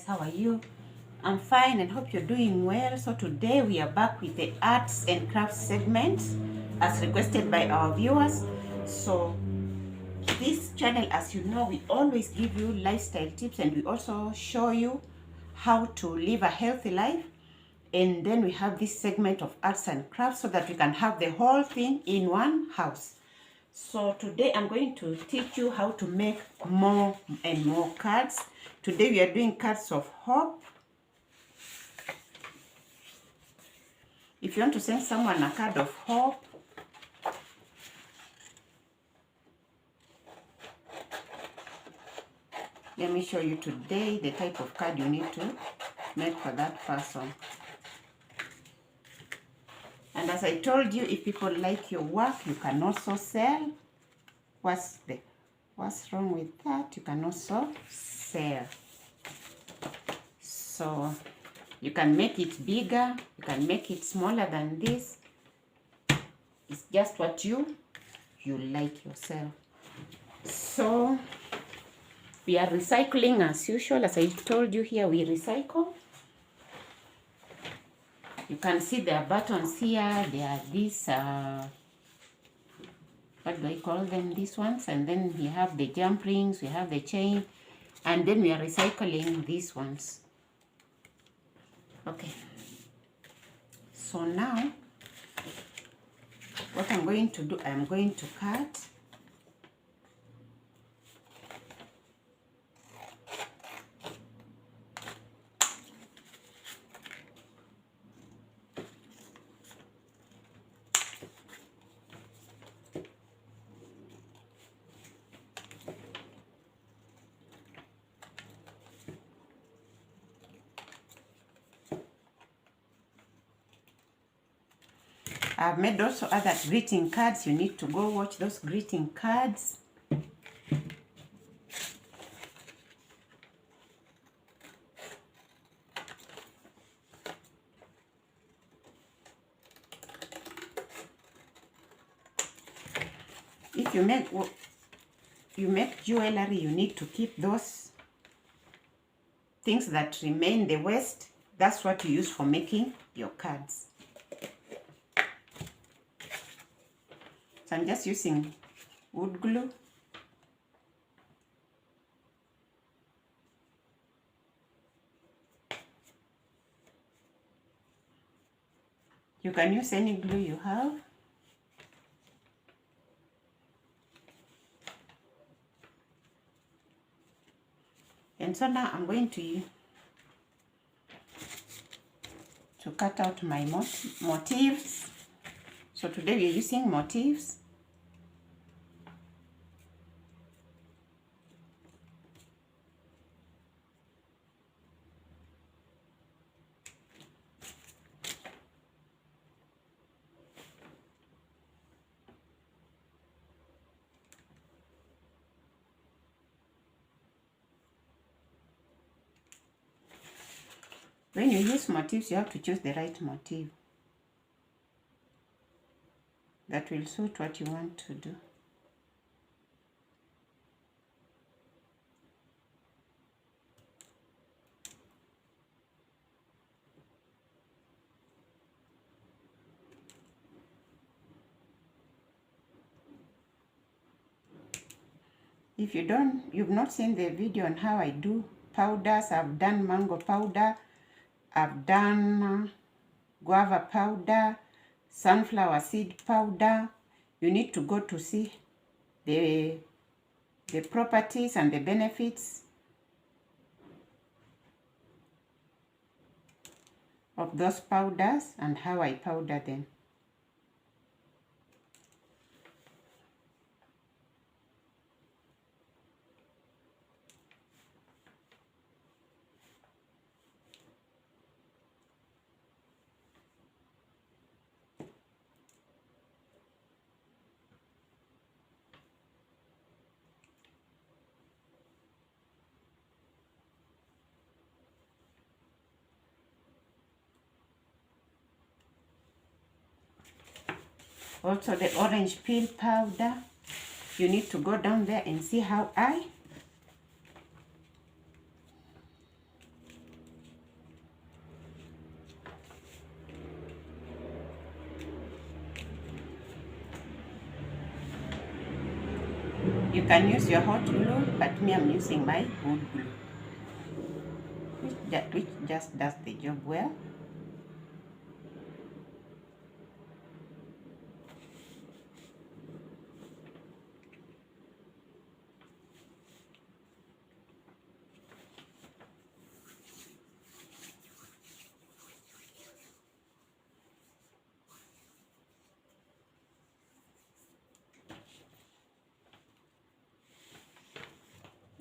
guys, how are you? I'm fine and hope you're doing well. So today we are back with the arts and crafts segment as requested by our viewers. So this channel, as you know, we always give you lifestyle tips and we also show you how to live a healthy life. And then we have this segment of arts and crafts so that we can have the whole thing in one house. So today I'm going to teach you how to make more and more cards. Today we are doing cards of hope. If you want to send someone a card of hope, let me show you today the type of card you need to make for that person. And as I told you, if people like your work, you can also sell. What's wrong with that? You can also sell. So you can make it bigger, you can make it smaller than this. It's just what you like yourself. So we are recycling as usual. As I told you, here we recycle. You can see there are buttons here. There are these, what do I call them? These ones. And then we have the jump rings, we have the chain. And then we are recycling these ones. Okay. So now, what I'm going to do, I'm going to cut. I've made also other greeting cards. You need to go watch those greeting cards. If you make jewelry, you need to keep those things that remain, the waste. That's what you use for making your cards. So I'm just using wood glue. You can use any glue you have. And so now I'm going to cut out my motifs. So today we're using motifs. When you use motifs, you have to choose the right motif that will suit what you want to do. If you've not seen the video on how I do powders, I've done mango powder, I've done guava powder, sunflower seed powder. You need to go to see the properties and the benefits of those powders and how I powder them. Also the orange peel powder, you need to go down there and see how I You can use your hot glue, but me, I'm using my wood glue, which just does the job well.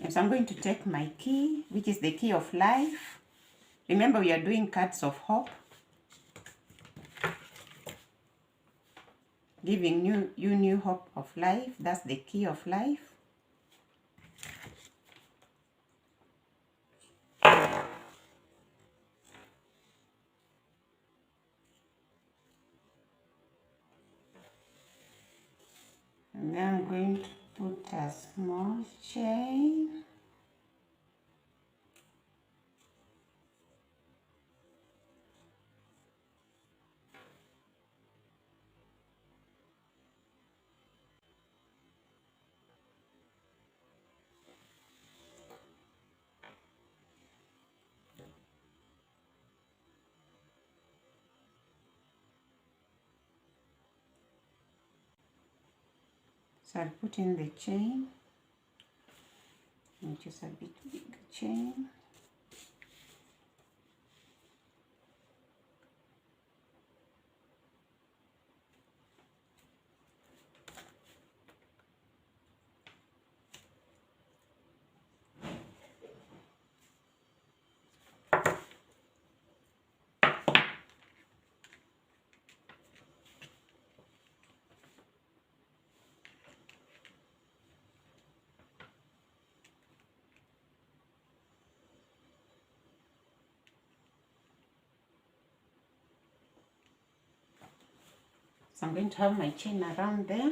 So I'm going to take my key, which is the key of life. Remember, we are doing cards of hope, giving you new hope of life. That's the key of life. And then I'm going to put a small chain. So I'll put in the chain, which is a bit big chain. So I'm going to have my chain around there.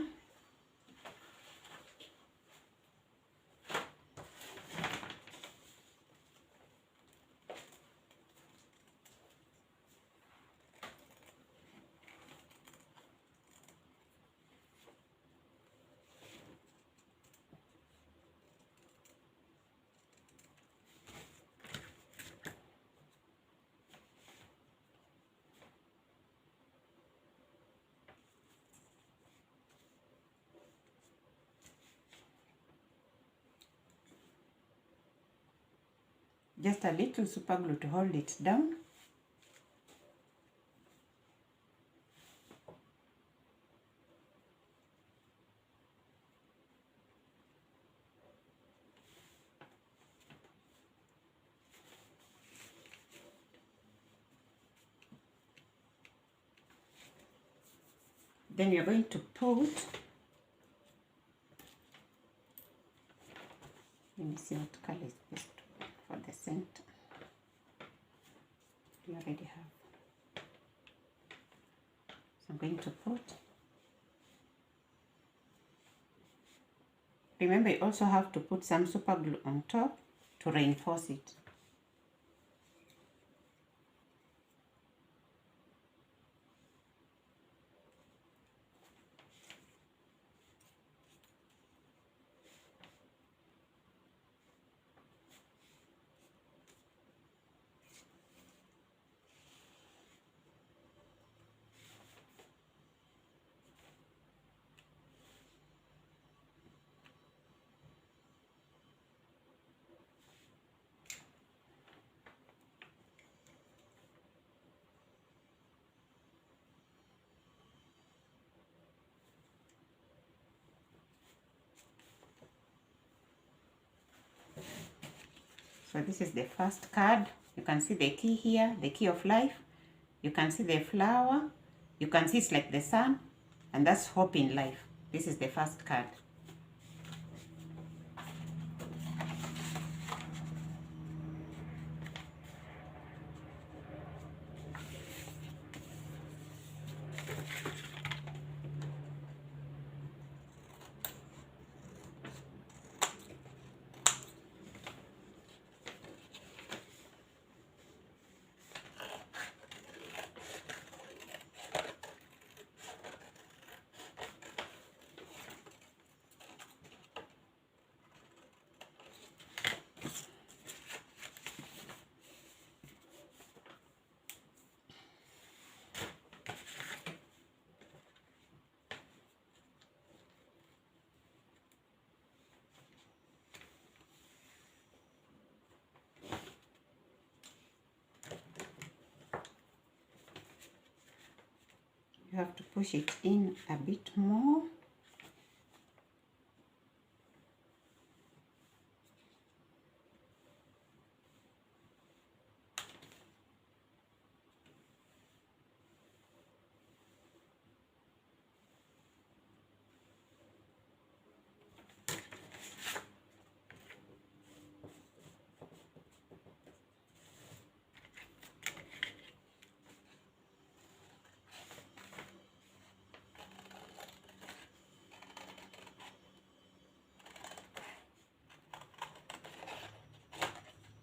Just a little super glue to hold it down. Then we are going to put, let me see what color is best for the center. We already have. So I'm going to put. Remember, you also have to put some super glue on top to reinforce it. So this is the first card. You can see the key here, the key of life. You can see the flower. You can see it's like the sun, and that's hope in life. This is the first card. have to push it in a bit more.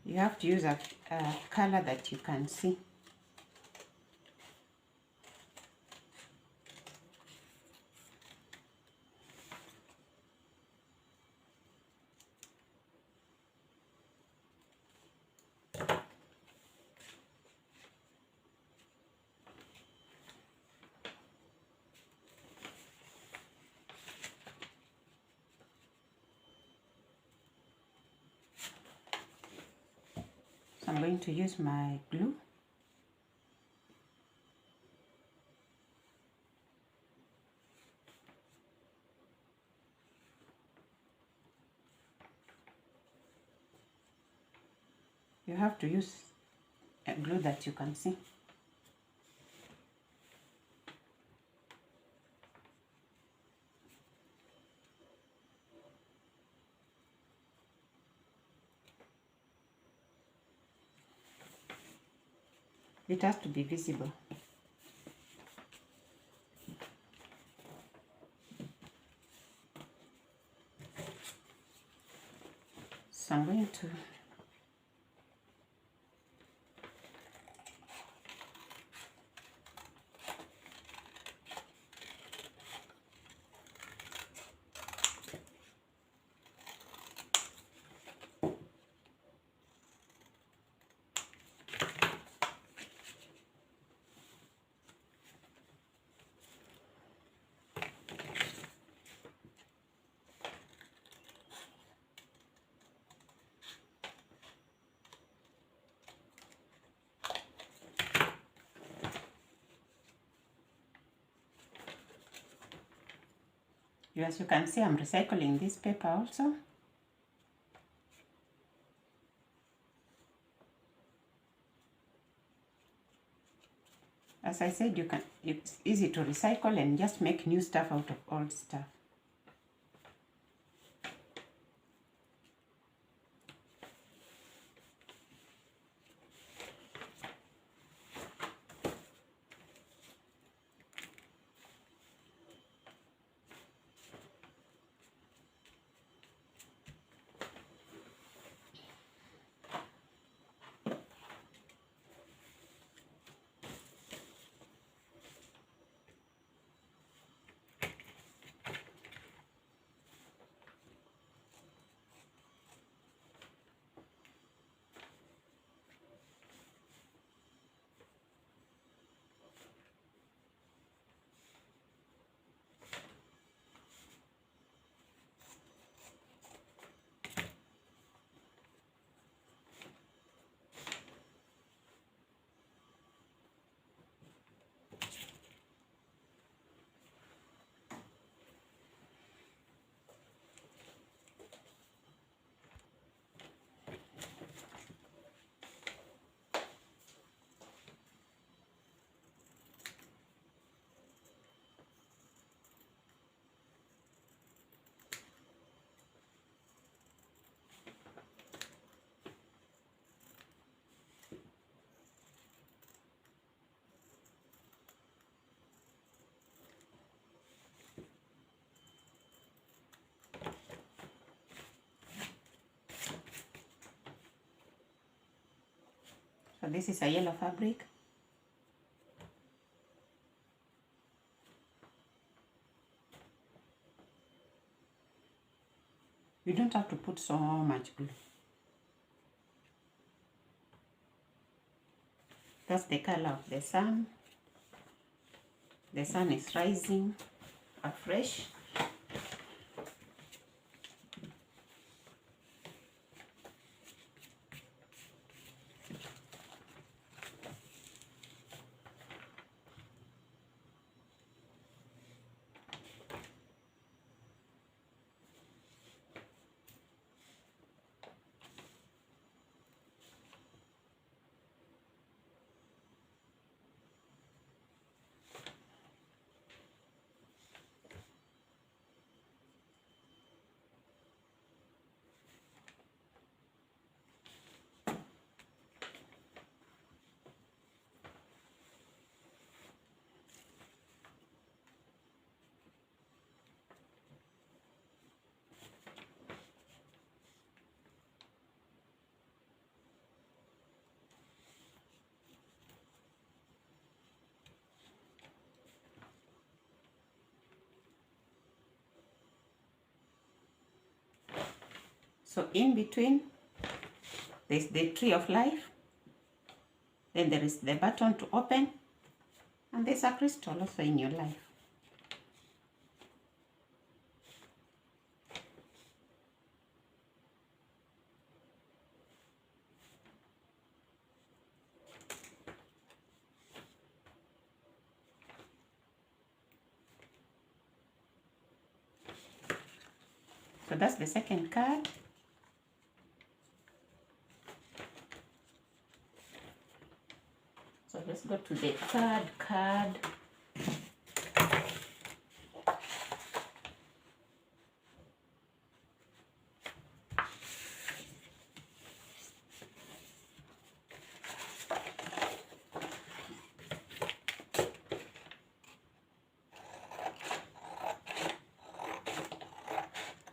You have to use a color that you can see. I'm going to use my glue. You have to use a glue that you can see. It has to be visible. So I'm going to as you can see, I'm recycling this paper also. As I said, it's easy to recycle and just make new stuff out of old stuff. So this is a yellow fabric. You don't have to put so much glue. That's the color of the sun. The sun is rising afresh. So in between, there's the tree of life, then there is the button to open, and there's a crystal also in your life. So that's the second card. So let's go to the third card.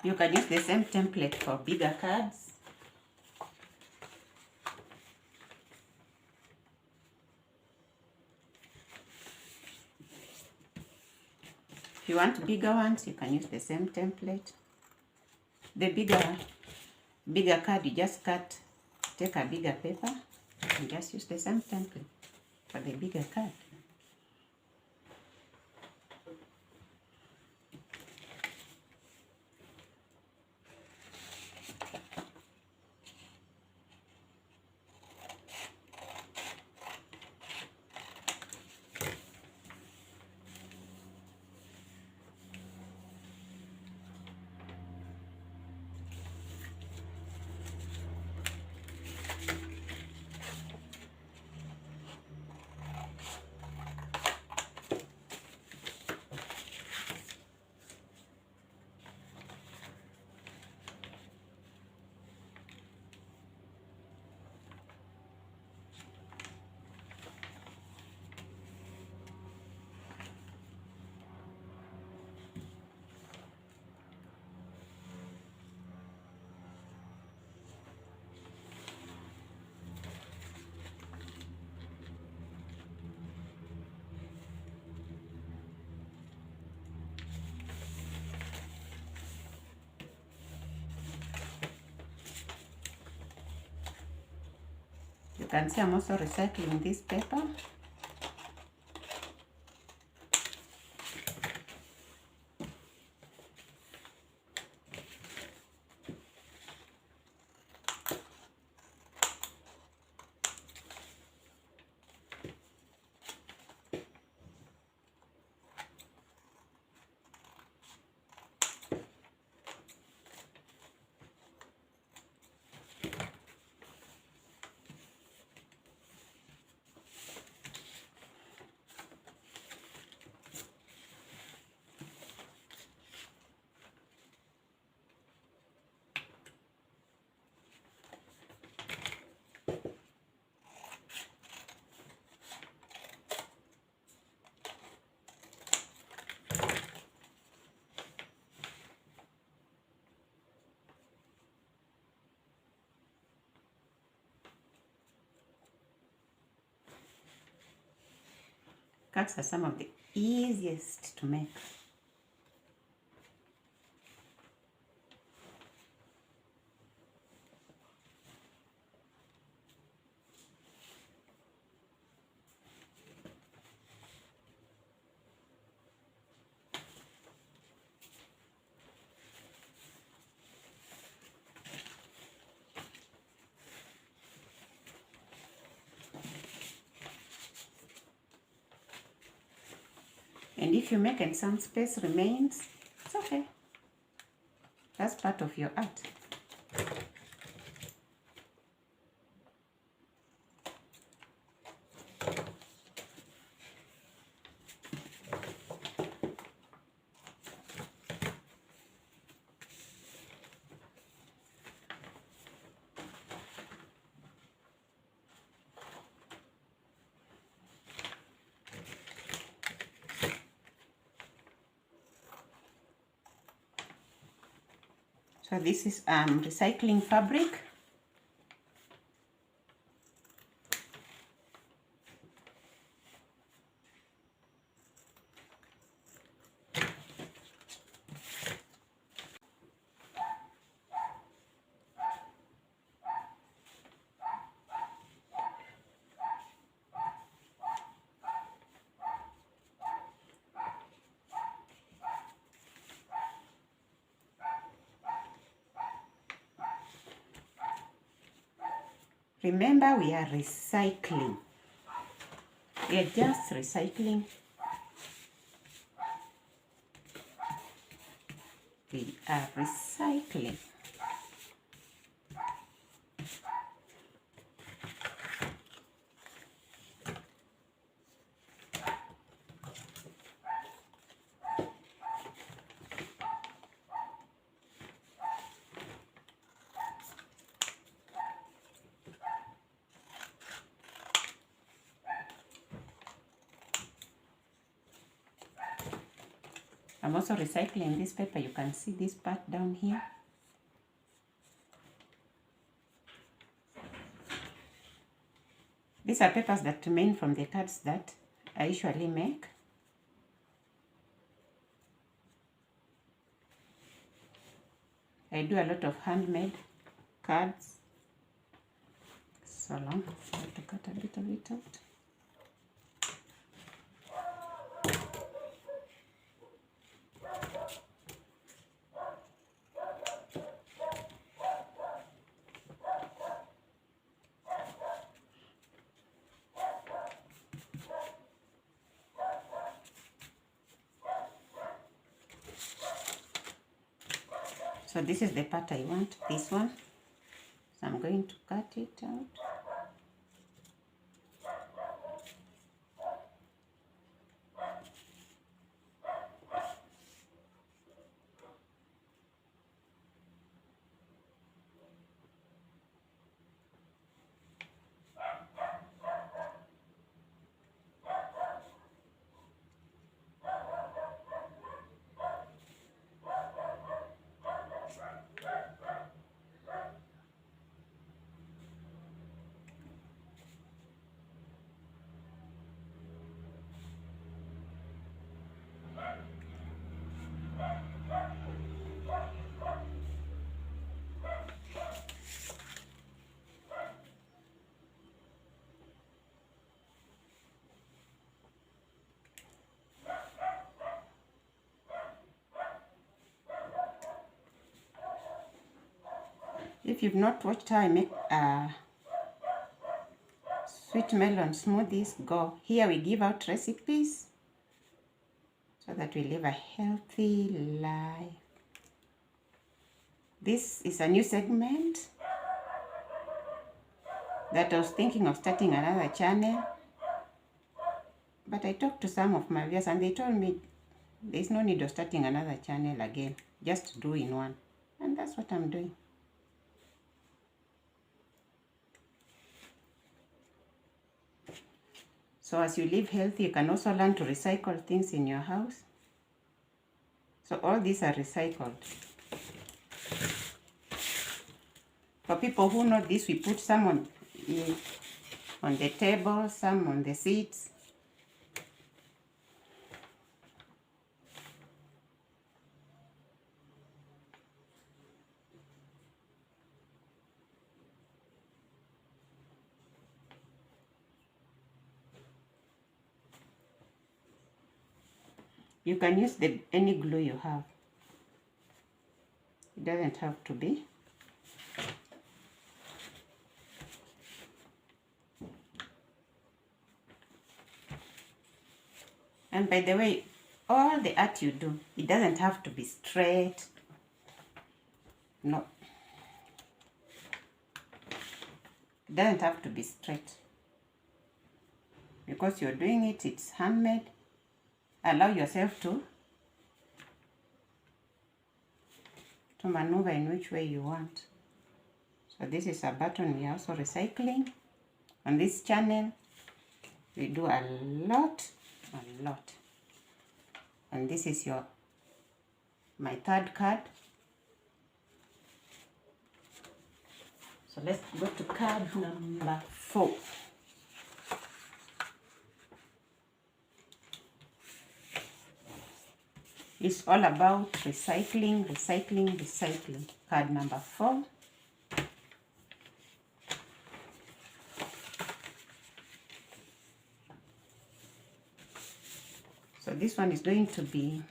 You can use the same template for bigger cards. If you want bigger ones, you can use the same template. The bigger card, you just take a bigger paper and just use the same template for the bigger card. You can see I'm also recycling this paper. Cards are some of the easiest to make. And if you make and some space remains, it's okay. That's part of your art. So this is recycling fabric. Remember, we are recycling. We are just recycling. We are recycling. I'm also recycling this paper. You can see this part down here. These are papers that remain from the cards that I usually make. I do a lot of handmade cards. So long. I have to cut a bit of it out. So this is the part I want, this one. So I'm going to cut it out. If you've not watched how I make sweet melon smoothies, go. Here we give out recipes so that we live a healthy life. This is a new segment that I was thinking of starting another channel. But I talked to some of my viewers and they told me there's no need of starting another channel again. Just do in one. And that's what I'm doing. So as you live healthy, you can also learn to recycle things in your house. So all these are recycled. For people who know this, we put some on the table, some on the seats. You can use any glue you have. It doesn't have to be. And by the way, all the art you do, it doesn't have to be straight. No. It doesn't have to be straight. Because you're doing it, it's handmade. Allow yourself to maneuver in which way you want. So this is a button we are also recycling. On this channel, we do a lot. And this is my third card. So let's go to card number 4. It's all about recycling. Card number 4. So this one is going to be,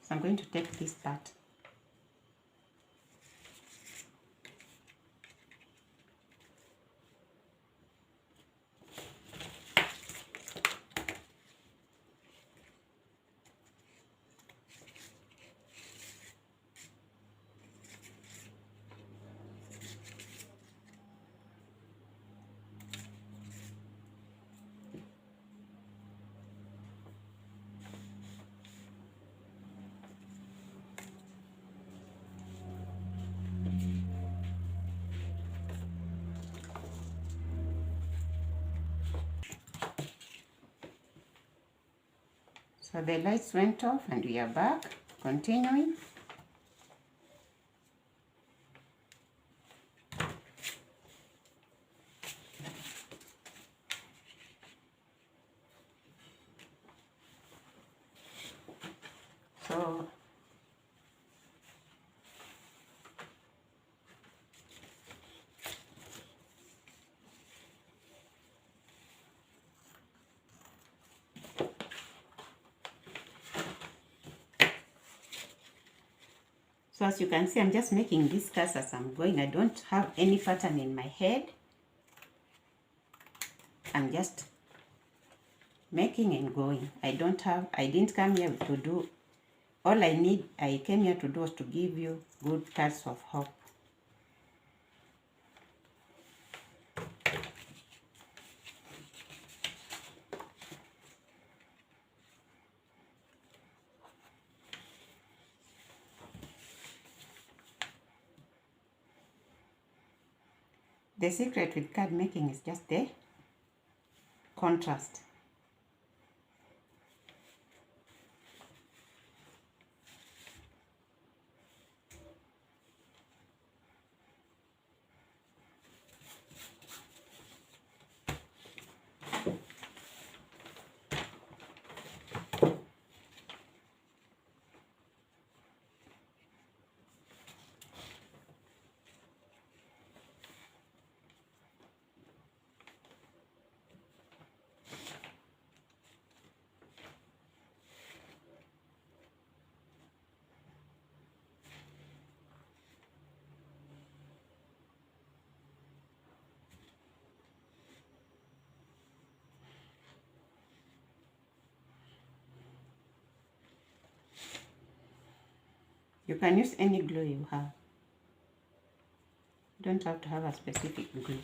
so I'm going to take this part. So the lights went off and we are back, continuing. So as you can see, I'm just making these cuts as I'm going. I don't have any pattern in my head. I'm just making and going. I didn't come here to do, I came here to do was to give you good cuts of hope. The secret with card making is just the contrast. You can use any glue you have. You don't have to have a specific glue.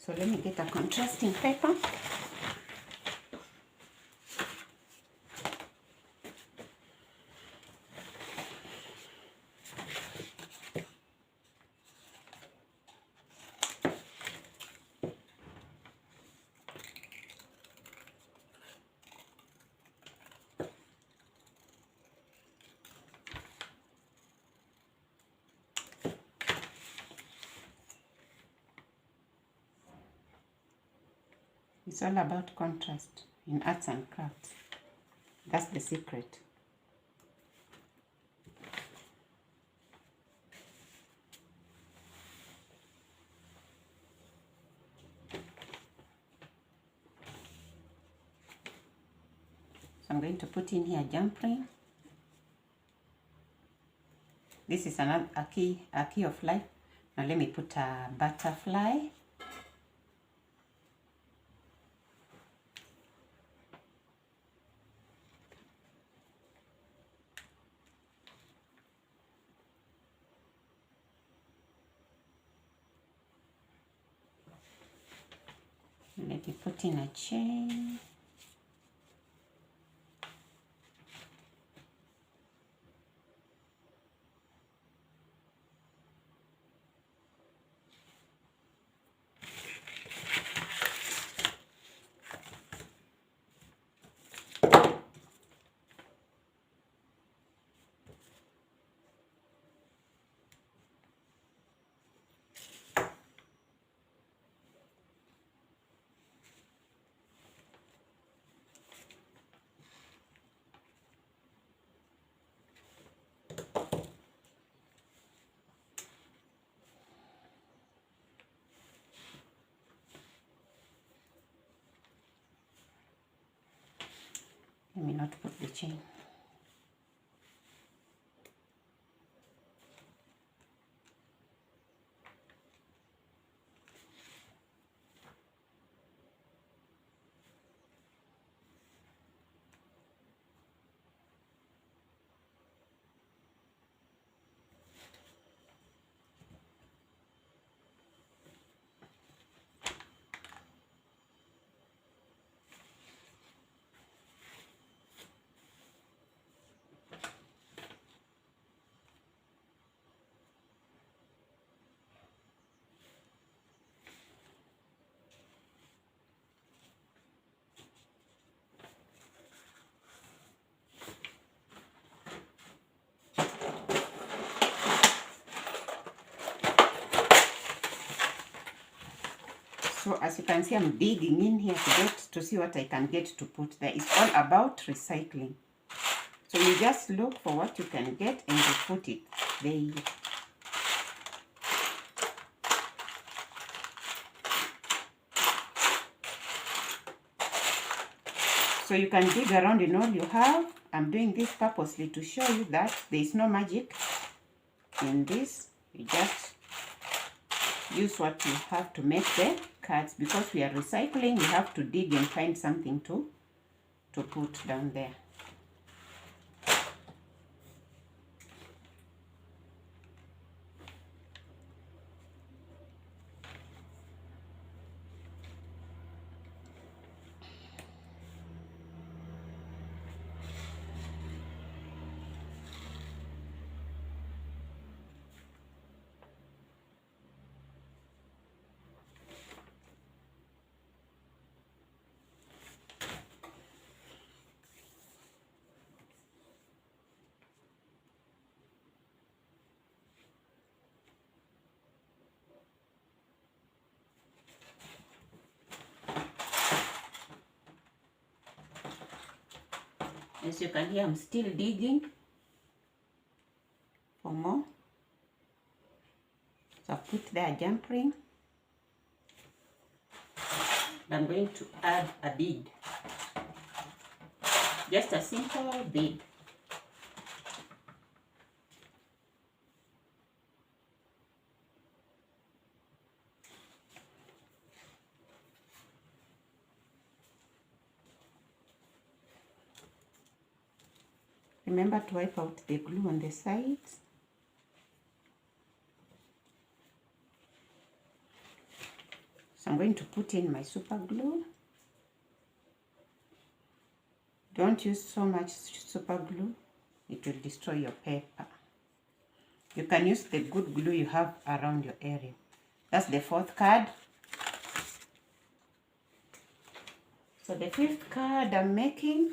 So let me get a contrasting paper. It's all about contrast in arts and crafts. That's the secret. So I'm going to put in here jump ring. This is a key of life. Now let me put a butterfly. Let me put in a chain. Let me not put the chain. So as you can see, I'm digging in here to see what I can get to put there. It's all about recycling. So you just look for what you can get and you put it there. So you can dig around in all you have. I'm doing this purposely to show you that there is no magic in this. You just use what you have to make the cards. Because we are recycling, we have to dig and find something to put down there. As you can hear, I'm still digging for more. So I put there a jump ring. I'm going to add a bead. Just a simple bead. Remember to wipe out the glue on the sides. So I'm going to put in my super glue. Don't use so much super glue, it will destroy your paper. You can use the good glue you have around your area. That's the 4th card. So the 5th card I'm making.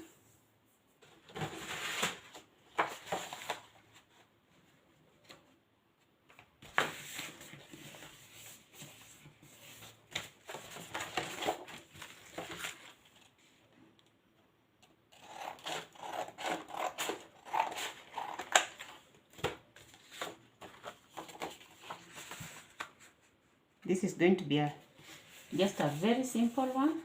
This is going to be just a very simple one.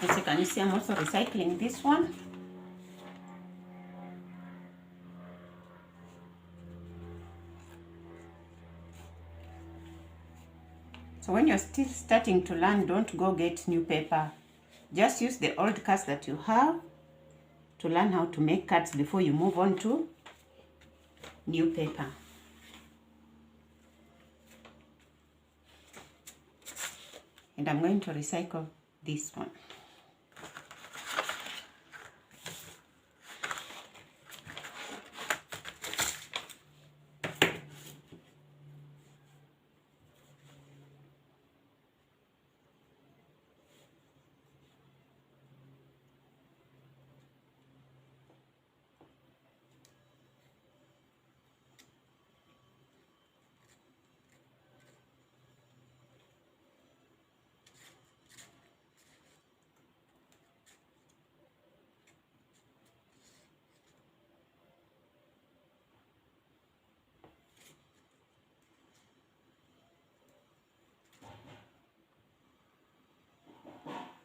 As you can see, I'm also recycling this one. So when you're still starting to learn, don't go get new paper Just use the old cards that you have to learn how to make cards before you move on to new paper. And I'm going to recycle this one.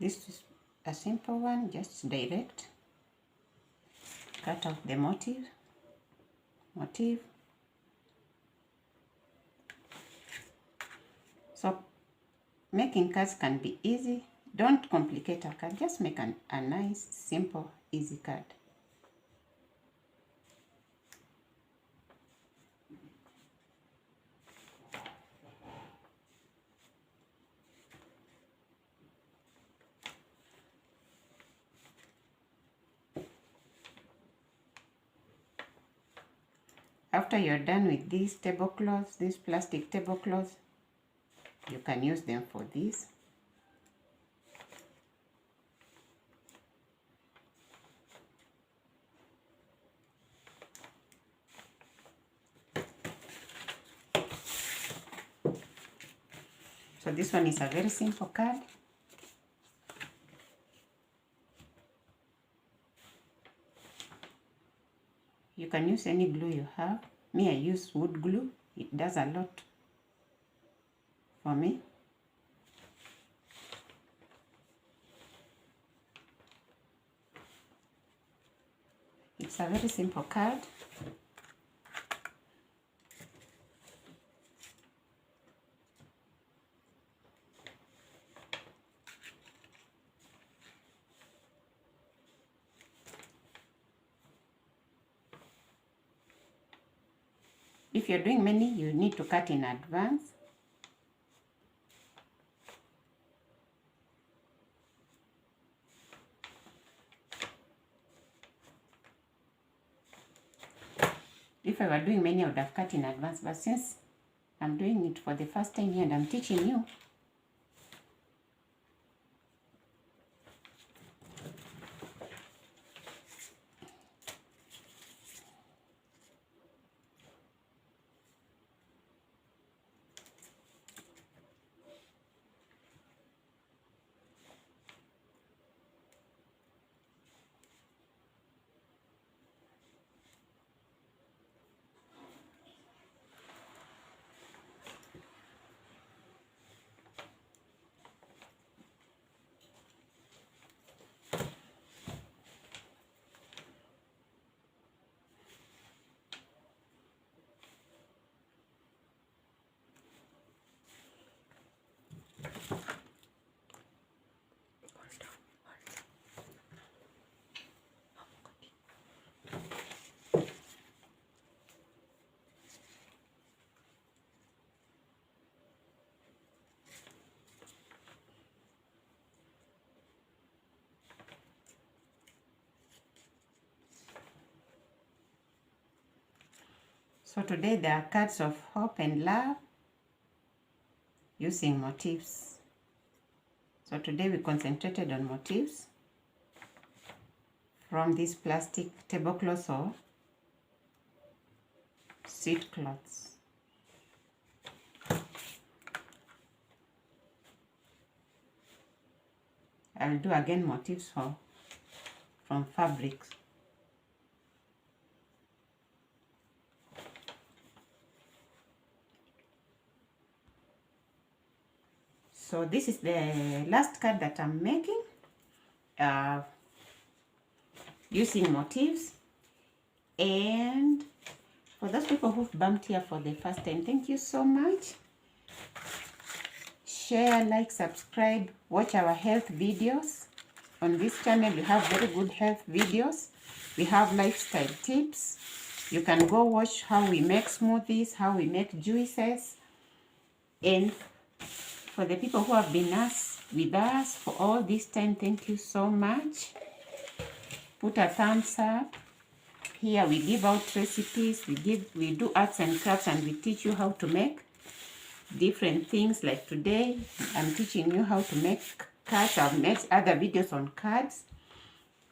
This is a simple one, just direct. Cut out the motif. So making cards can be easy. Don't complicate a card, just make a nice, simple, easy card. After you're done with these tablecloths, these plastic tablecloths, you can use them for this. So this one is a very simple card. You can use any glue you have. Me, I use wood glue. It does a lot for me. It's a very simple card. If you're doing many, you need to cut in advance. If I were doing many, I would have cut in advance, but since I'm doing it for the first time here and I'm teaching you, so today there are cards of hope and love using motifs. So today we concentrated on motifs from these plastic tablecloths or seat cloths. I will do again motifs from fabrics. So this is the last card that I'm making using motifs. And for those people who've bumped here for the first time, thank you so much. Share, like, subscribe, watch our health videos. On this channel, we have very good health videos. We have lifestyle tips. You can go watch how we make smoothies, how we make juices. And for the people who have been with us for all this time, thank you so much. Put a thumbs up. Here we give out recipes, we do arts and crafts, and we teach you how to make different things. Like today, I'm teaching you how to make cards. I've made other videos on cards.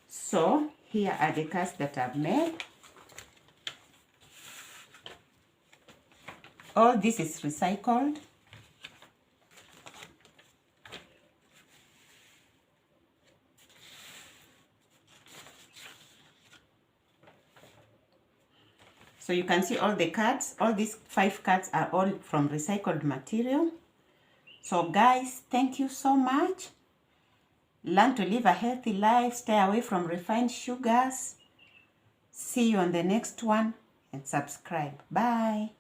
So here are the cards that I've made. All this is recycled. So you can see all the cards. All these 5 cards are all from recycled material. So guys, thank you so much. Learn to live a healthy life. Stay away from refined sugars. See you on the next one and subscribe. Bye.